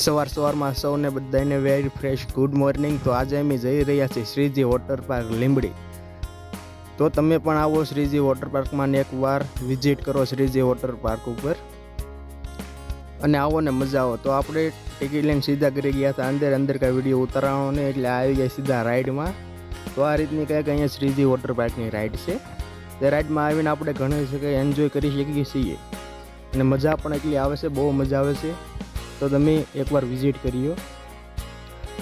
સવારમાં સૌને બધાને વેરી ફ્રેશ ગુડ મોર્નિંગ। તો આજે અમે જઈ રહ્યા છીએ શ્રીજી વોટર પાર્ક લીંબડી। તો તમે પણ આવો શ્રીજી વોટર પાર્કમાં ને એકવાર વિઝિટ કરો શ્રીજી વોટર પાર્ક ઉપર અને આવો ને મજા આવો। તો આપણે ટિકિટ લઈને સીધા કરી ગયા હતા અંદર કાંઈ વિડીયો ઉતારવાનો ને એટલે આવી ગયા સીધા રાઈડમાં। તો આ રીતની કંઈક અહીંયા શ્રીજી વોટર પાર્કની રાઈડ છે। તે રાઈડમાં આવીને આપણે ઘણી જગ્યાએ એન્જોય કરી શકીએ છીએ અને મજા પણ એટલી આવે છે, બહુ મજા આવે છે। તો તમે એકવાર વિઝિટ કર્યો।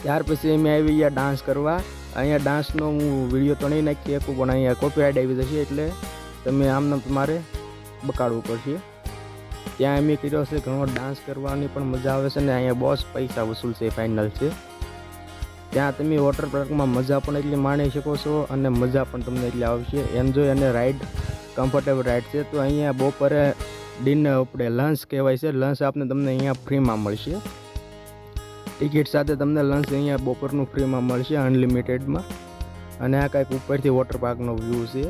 ત્યાર પછી અમે આવી ગયા ડાન્સ કરવા। અહીંયા ડાન્સનો હું વિડીયો તો નહીં નાખી શકું, પણ અહીંયા કોપીરાઇટ આવી જશે એટલે તમે આમને તમારે બકાડવું પડશે। ત્યાં અમે કર્યો છે ઘણો ડાન્સ કરવાની પણ મજા આવે છે ને અહીંયા બોસ પૈસા વસૂલ છે, ફાઇનલ છે। ત્યાં તમે વોટર પાર્કમાં મજા પણ એટલી માણી શકો છો અને મજા પણ તમને એટલી આવશે। એન્જોય અને રાઈડ કમ્ફર્ટેબલ રાઈડ છે। તો અહીંયા બપોરે ડિનર આપણે લંચ કહેવાય છે, લંચ આપને તમને અહીંયા ફ્રીમાં મળશે। ટિકિટ સાથે તમને લંચ અહીંયા બપોરનું ફ્રીમાં મળશે અનલિમિટેડમાં। અને આ કંઈક ઉપરથી વોટર પાર્કનો વ્યૂ છે।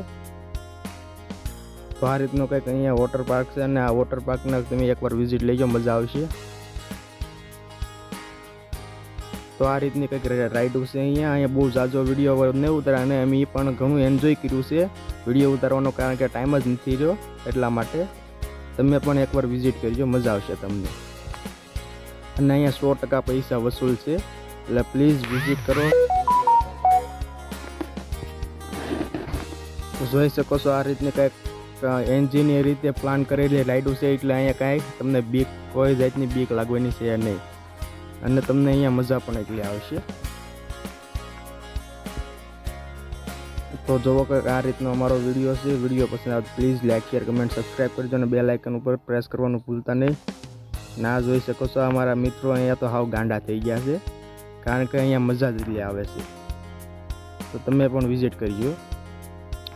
તો આ રીતનો કંઈક અહીંયા વોટર પાર્ક છે અને આ વોટર પાર્કને તમે એકવાર વિઝિટ લેજો, મજા આવશે। તો આ રીતની કંઈક રાઈડ છે અહીંયા બહુ ઝાઝો વિડીયો નહીં ઉતારે અને અમે પણ ઘણું એન્જોય કર્યું છે વિડીયો ઉતારવાનો, કારણ કે ટાઈમ જ નથી રહ્યો એટલા માટે। તમે પણ એકવાર વિઝિટ કરજો, મજા આવશે તમને। અને અહીંયા 100% પૈસા વસૂલ છે એટલે પ્લીઝ વિઝિટ કરો। જોઈ શકો છો આ રીતની કંઈક એન્જિનિયર રીતે પ્લાન કરેલી રાઈડો છે એટલે અહીંયા કાંઈ તમને બીક, કોઈ જાતની બીક લાગવાની છે નહીં અને તમને અહીંયા મજા પણ એટલી આવશે। તો જોવો કે આ રીતનો અમારો વિડીયો છે। વિડીયો પસંદ આવે please like, share, comment, subscribe કરજો અને બેલ આઇકન ઉપર પ્રેસ કરવાનું ભૂલતા નહીં। ના જોઈ શકો છો અમારા મિત્રો અહીંયા તો હાવ ગાંડા થઈ ગયા છે, કારણ કે અહીંયા મજા જ એટલી આવે છે। તો તમે પણ વિઝિટ કરજો।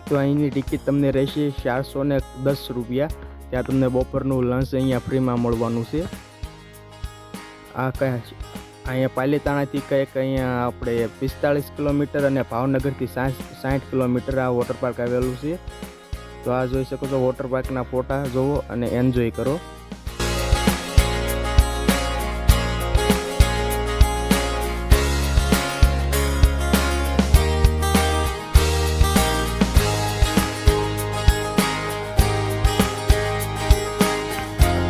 તો અહીંની ટિકિટ તમને રહેશે 410 રૂપિયા। ત્યાં તમને બપોરનું લંચ અહીંયા ફ્રીમાં મળવાનું છે। આ અહીંયા પાલીતાણાથી કંઈક અહીંયા આપણે 45 કિલોમીટર અને ભાવનગરથી 60 કિલોમીટર આ વોટર પાર્ક આવેલું છે। તો આ જોઈ શકો છો વોટર પાર્કના ફોટા જોવો અને એન્જોય કરો।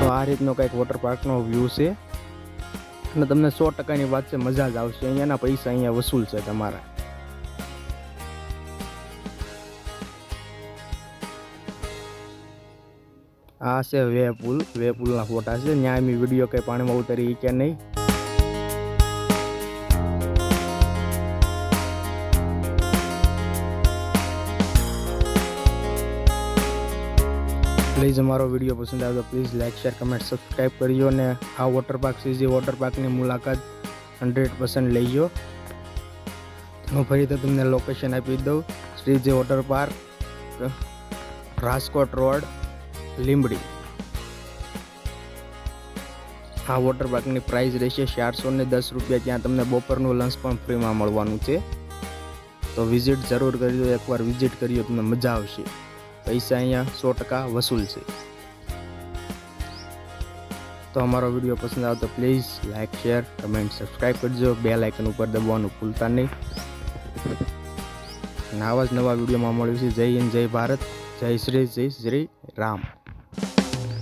તો આ રીતનો કંઈક વોટર પાર્કનો વ્યૂ છે અને તમને 100%ની વાત છે, મજા જ આવશે। અહીંયાના પૈસા અહીંયા વસૂલ છે તમારા। આ છે વે પુલના ફોટા છે। ત્યાં અમે વિડીયો કંઈ પાણીમાં ઉતારી કે નહીં। પ્લીઝ અમારો વિડીયો પસંદ આવે તો please like, share, comment, subscribe કરજો અને આ વોટર પાર્ક શ્રીજી વોટર પાર્કની મુલાકાત 100% લઈજો। હું ફરીથી તમને લોકેશન આપી દઉં, Shriji water park, Rajkot road, Limbdi. આ વોટર પાર્કની પ્રાઇસ રહેશે 410 રૂપિયા। ત્યાં તમને બપોરનું લંચ પણ ફ્રીમાં મળવાનું છે। તો વિઝિટ જરૂર કરજો, એકવાર વિઝિટ કરજો, તમને મજા આવશે। પૈસા અહીંયા 100% વસૂલ છે। તો અમારો વિડીયો પસંદ આવે તો please like, share, comment, subscribe કરજો, બેલ આઇકન ઉપર દબાવવાનું ભૂલતા નહીં। અને આવા જ નવા વિડીયોમાં મળ્યું છે। જય હિન્દ, જય ભારત, જય શ્રી રામ।